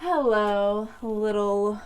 Hello, little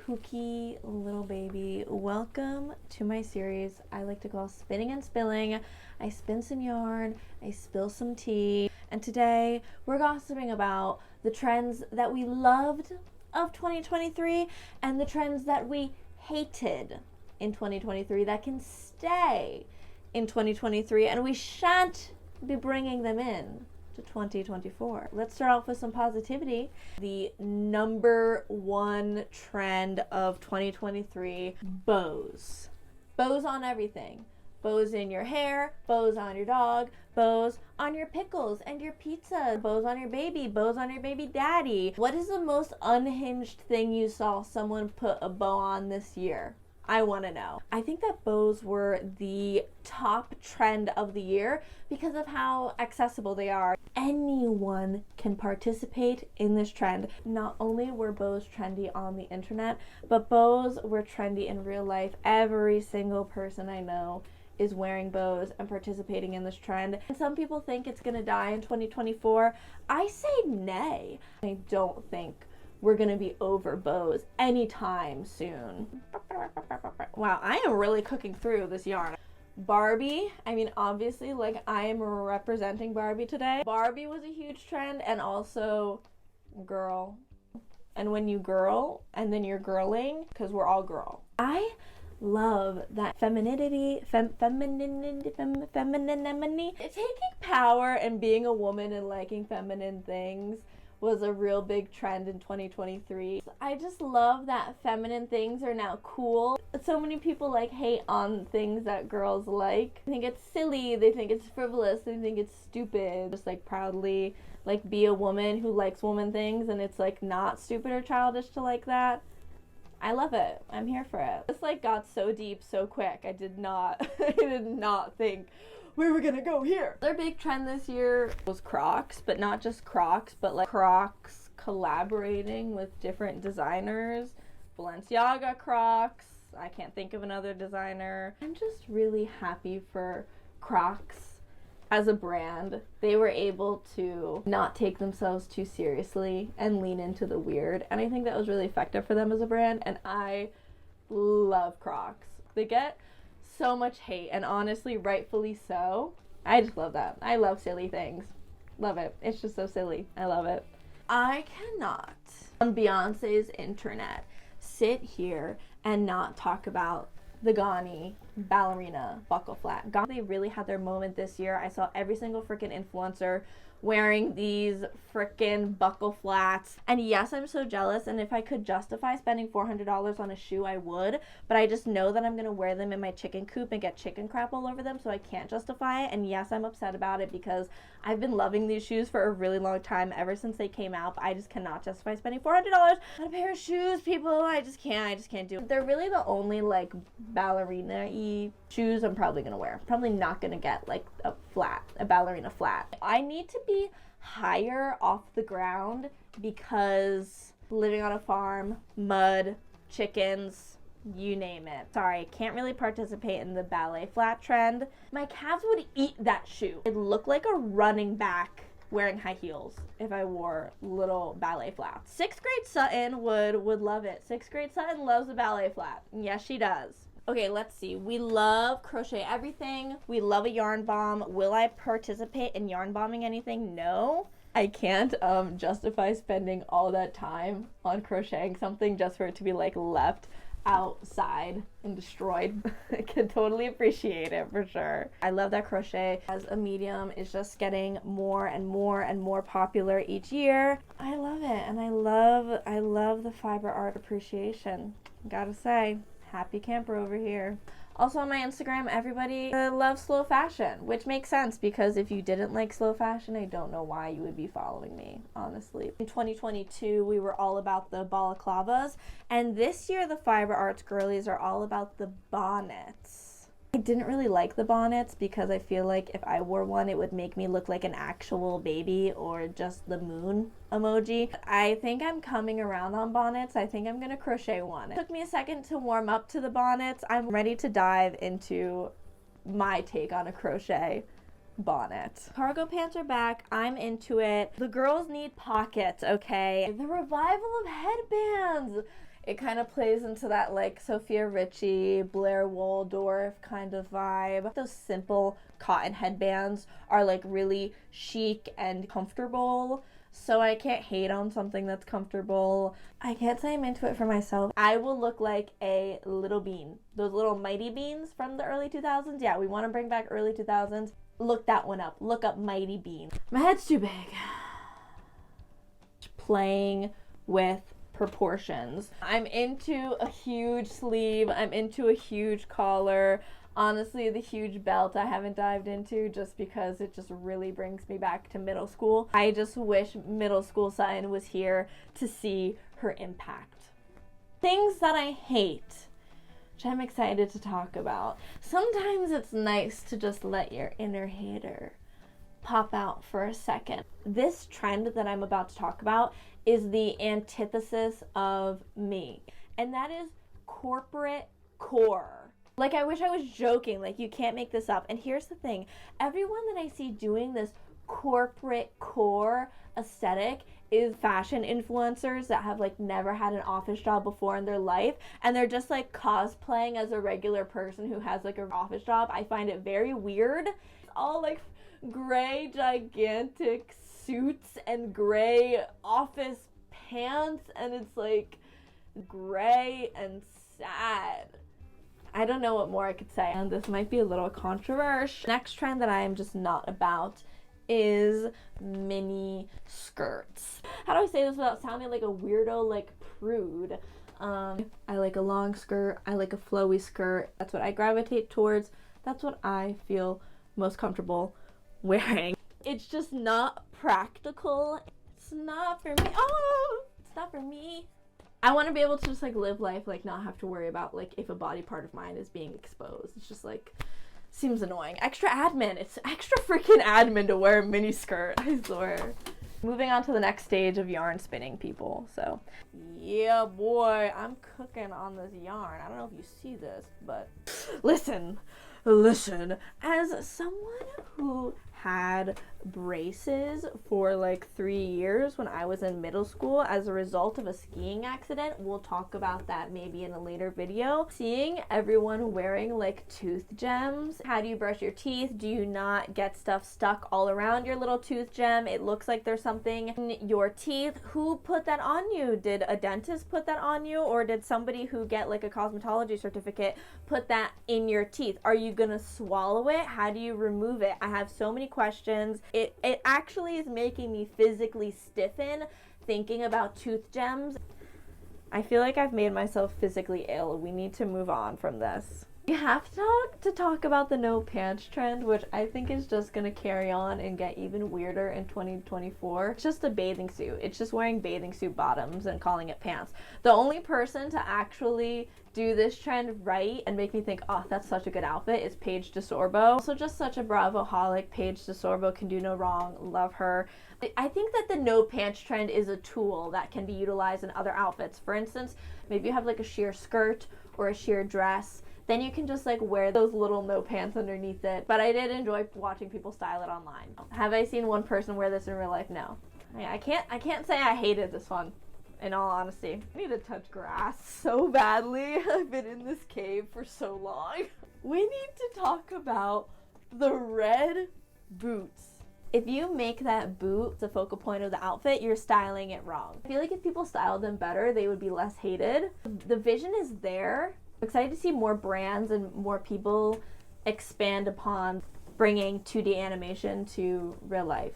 Pookie, little baby. Welcome to my series I like to call Spinning and Spilling. I spin some yarn, I spill some tea, and today we're gossiping about the trends that we loved of 2023 and the trends that we hated in 2023 that can stay in 2023, and we shan't be bringing them in to 2024. Let's start off with some positivity. The number one trend of 2023, bows. Bows on everything. Bows in your hair, bows on your dog, bows on your pickles and your pizza, bows on your baby, bows on your baby daddy. What is the most unhinged thing you saw someone put a bow on this year? I want to know. I think that bows were the top trend of the year because of how accessible they are. Anyone can participate in this trend. Not only were bows trendy on the internet, but bows were trendy in real life. Every single person I know is wearing bows and participating in this trend. And some people think it's gonna die in 2024. I say nay. I don't think we're gonna be over bows anytime soon. Wow, I am really cooking through this yarn. Barbie, I mean, obviously, like, I am representing Barbie today. Barbie was a huge trend, and also girl. And when you girl, and then you're girling, because we're all girl. I love that femininity, femininity. Taking power and being a woman and liking feminine things was a real big trend in 2023. I just love that feminine things are now cool. So many people like hate on things that girls like. They think it's silly, they think it's frivolous, they think it's stupid. Just like proudly like be a woman who likes woman things, and it's like not stupid or childish to like that. I love it. I'm here for it. This like got so deep so quick. I did not think we were gonna go here. Their big trend this year was Crocs, but not just Crocs, but like Crocs collaborating with different designers. Balenciaga Crocs. I can't think of another designer. I'm just really happy for Crocs as a brand. They were able to not take themselves too seriously and lean into the weird, and I think that was really effective for them as a brand, and I love Crocs. They get so much hate, and honestly, rightfully so. I just love that. I love silly things. Love it. It's just so silly. I love it. I cannot, on Beyonce's internet, sit here and not talk about the Ghani Ballerina buckle flat. They really had their moment this year. I saw every single freaking influencer wearing these freaking buckle flats. And yes, I'm so jealous, and if I could justify spending $400 on a shoe, I would, but I just know that I'm gonna wear them in my chicken coop and get chicken crap all over them, so I can't justify it. And yes, I'm upset about it because I've been loving these shoes for a really long time, ever since they came out, but I just cannot justify spending $400 on a pair of shoes, people. I just can't do it. They're really the only like ballerina-y shoes I'm probably gonna wear. Probably not gonna get like a ballerina flat. I need to be higher off the ground because living on a farm, mud, chickens, you name it. Sorry, can't really participate in the ballet flat trend. My calves would eat that shoe. It looked like a running back wearing high heels if I wore little ballet flats. 6th grade Sutton would love it. 6th grade Sutton loves the ballet flat. Yes, she does. Okay, let's see. We love crochet everything. We love a yarn bomb. Will I participate in yarn bombing anything? No. I can't justify spending all that time on crocheting something just for it to be like left outside and destroyed. I can totally appreciate it for sure. I love that crochet as a medium is just getting more and more and more popular each year. I love it, and I love the fiber art appreciation. Gotta say, happy camper over here. Also on my Instagram, everybody loves slow fashion, which makes sense because if you didn't like slow fashion, I don't know why you would be following me, honestly. In 2022, we were all about the balaclavas, and this year the fiber arts girlies are all about the bonnets. I didn't really like the bonnets because I feel like if I wore one, it would make me look like an actual baby or just the moon emoji. I think I'm coming around on bonnets. I think I'm gonna crochet one. It took me a second to warm up to the bonnets. I'm ready to dive into my take on a crochet bonnet. Cargo pants are back. I'm into it. The girls need pockets, okay? The revival of headbands. It kind of plays into that like Sophia Richie, Blair Waldorf kind of vibe. Those simple cotton headbands are like really chic and comfortable. So I can't hate on something that's comfortable. I can't say I'm into it for myself. I will look like a little bean. Those little Mighty Beans from the early 2000s. Yeah, we want to bring back early 2000s. Look that one up. Look up Mighty Bean. My head's too big. Playing with proportions. I'm into a huge sleeve. I'm into a huge collar. Honestly, the huge belt I haven't dived into just because it just really brings me back to middle school. I just wish middle school Sutton was here to see her impact. Things that I hate, which I'm excited to talk about. Sometimes it's nice to just let your inner hater pop out for a second. This trend that I'm about to talk about is the antithesis of me, and that is corporate core. Like, I wish I was joking, like, you can't make this up. And here's the thing, everyone that I see doing this corporate core aesthetic is fashion influencers that have like never had an office job before in their life, and they're just like cosplaying as a regular person who has like an office job. I find it very weird. It's all like gray gigantic suits and gray office pants, and it's like gray and sad. I don't know what more I could say, and this might be a little controversial. Next trend that I am just not about is mini skirts. How do I say this without sounding like a weirdo, like prude? I like a long skirt. I like a flowy skirt. That's what I gravitate towards. That's what I feel most comfortable wearing. It's just not practical. It's not for me. Oh, it's not for me. I want to be able to just like live life, like not have to worry about like if a body part of mine is being exposed. It's just like, seems annoying. Extra admin. It's extra freaking admin to wear a mini skirt, I swear. Moving on to the next stage of yarn spinning, people. So, yeah, boy, I'm cooking on this yarn. I don't know if you see this, but listen. As someone who had braces for like 3 years when I was in middle school as a result of a skiing accident, we'll talk about that maybe in a later video. Seeing everyone wearing like tooth gems. How do you brush your teeth? Do you not get stuff stuck all around your little tooth gem? It looks like there's something in your teeth. Who put that on you? Did a dentist put that on you, or did somebody who get like a cosmetology certificate put that in your teeth? Are you gonna swallow it? How do you remove it? I have so many questions. It actually is making me physically stiffen thinking about tooth gems. I feel like I've made myself physically ill. We need to move on from this. We have to talk about the no pants trend, which I think is just gonna carry on and get even weirder in 2024. It's just a bathing suit. It's just wearing bathing suit bottoms and calling it pants. The only person to actually do this trend right and make me think, oh, that's such a good outfit, is Paige DeSorbo. Also just such a bravo-holic. Paige DeSorbo can do no wrong. Love her. I think that the no pants trend is a tool that can be utilized in other outfits. For instance, maybe you have like a sheer skirt or a sheer dress, then you can just like wear those little no pants underneath it. But I did enjoy watching people style it online. Have I seen one person wear this in real life? No. I can't say I hated this one, in all honesty. I need to touch grass so badly. I've been in this cave for so long. We need to talk about the red boots. If you make that boot the focal point of the outfit, you're styling it wrong. I feel like if people styled them better, they would be less hated. The vision is there. I'm excited to see more brands and more people expand upon bringing 2D animation to real life.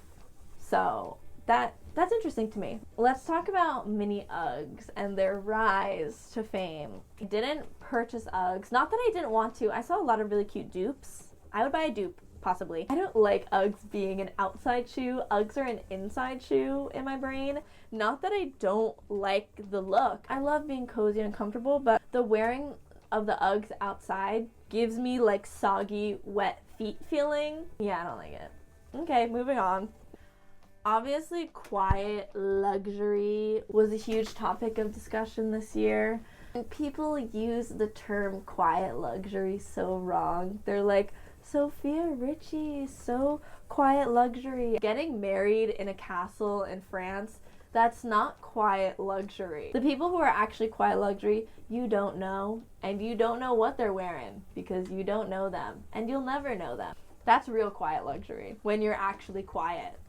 So that's interesting to me. Let's talk about mini Uggs and their rise to fame. I didn't purchase Uggs. Not that I didn't want to. I saw a lot of really cute dupes. I would buy a dupe, possibly. I don't like Uggs being an outside shoe. Uggs are an inside shoe in my brain. Not that I don't like the look. I love being cozy and comfortable, but the wearing of the Uggs outside gives me like soggy, wet feet feeling. Yeah, I don't like it. Okay, moving on. Obviously, quiet luxury was a huge topic of discussion this year. And people use the term quiet luxury so wrong. They're like, Sophia Richie, so quiet luxury. Getting married in a castle in France, that's not quiet luxury. The people who are actually quiet luxury, you don't know, and you don't know what they're wearing because you don't know them, and you'll never know them. That's real quiet luxury, when you're actually quiet.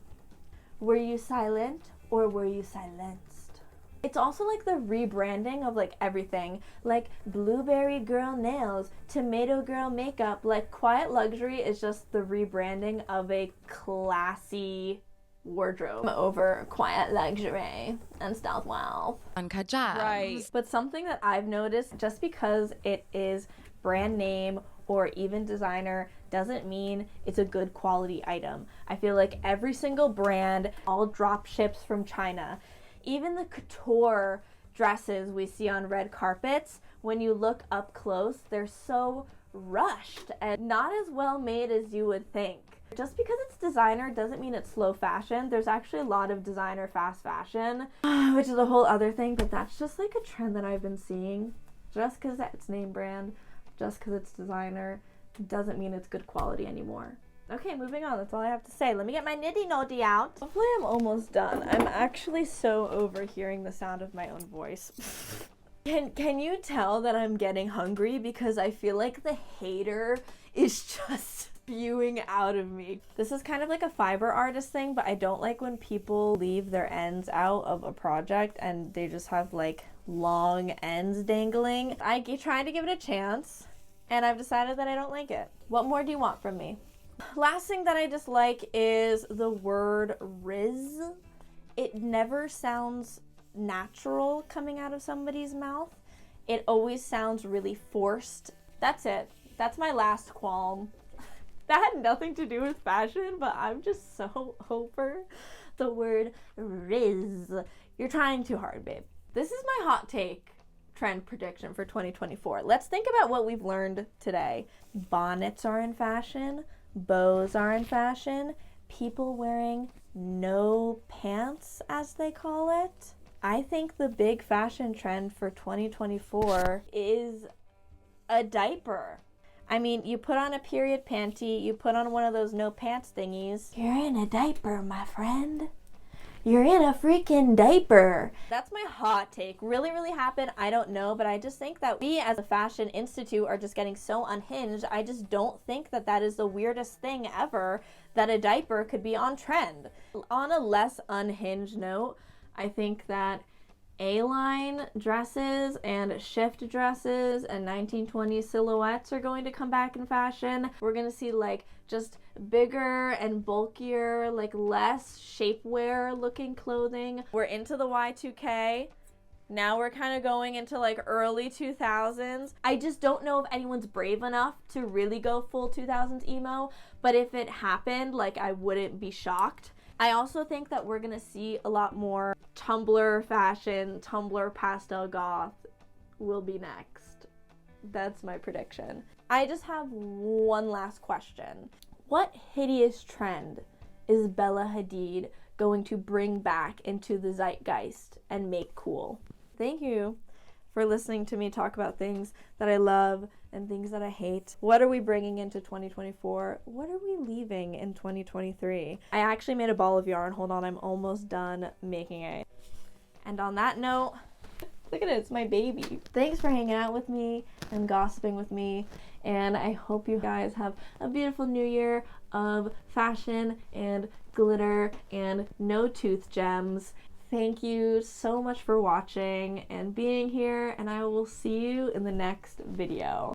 Were you silent or were you silenced? It's also like the rebranding of like everything, like blueberry girl nails, tomato girl makeup. Like quiet luxury is just the rebranding of a classy wardrobe over quiet luxury and stealth wealth. Uncut Gems. Right. But something that I've noticed, just because it is brand name or even designer doesn't mean it's a good quality item. I feel like every single brand all drop ships from China. Even the couture dresses we see on red carpets, when you look up close, they're so rushed and not as well made as you would think. Just because it's designer doesn't mean it's slow fashion. There's actually a lot of designer fast fashion, which is a whole other thing, but that's just like a trend that I've been seeing. Just because it's name brand, just because it's designer, doesn't mean it's good quality anymore. Okay, moving on. That's all I have to say. Let me get my nitty notty out. Hopefully I'm almost done. I'm actually so over hearing the sound of my own voice. Can you tell that I'm getting hungry? Because I feel like the hater is just spewing out of me. This is kind of like a fiber artist thing, but I don't like when people leave their ends out of a project and they just have like long ends dangling. I tried to give it a chance and I've decided that I don't like it. What more do you want from me? Last thing that I dislike is the word riz. It never sounds natural coming out of somebody's mouth. It always sounds really forced. That's it. That's my last qualm. That had nothing to do with fashion, but I'm just so over the word riz. You're trying too hard, babe. This is my hot take trend prediction for 2024. Let's think about what we've learned today. Bonnets are in fashion. Bows are in fashion. People wearing no pants, as they call it. I think the big fashion trend for 2024 is a diaper. I mean, you put on a period panty, you put on one of those no pants thingies. You're in a diaper, my friend. You're in a freaking diaper. That's my hot take. Really, really happened? I don't know, but I just think that we as a fashion institute are just getting so unhinged. I just don't think that that is the weirdest thing ever, that a diaper could be on trend. On a less unhinged note, I think that A-line dresses and shift dresses and 1920s silhouettes are going to come back in fashion. We're going to see like just bigger and bulkier, like less shapewear looking clothing. We're into the Y2K. Now we're kind of going into like early 2000s. I just don't know if anyone's brave enough to really go full 2000s emo, but if it happened, like I wouldn't be shocked. I also think that we're gonna see a lot more Tumblr fashion, Tumblr pastel goth will be next. That's my prediction. I just have one last question. What hideous trend is Bella Hadid going to bring back into the zeitgeist and make cool? Thank you for listening to me talk about things that I love and things that I hate. What are we bringing into 2024? What are we leaving in 2023? I actually made a ball of yarn. Hold on, I'm almost done making it. And on that note, look at it, it's my baby. Thanks for hanging out with me and gossiping with me. And I hope you guys have a beautiful new year of fashion and glitter and no tooth gems. Thank you so much for watching and being here, and I will see you in the next video.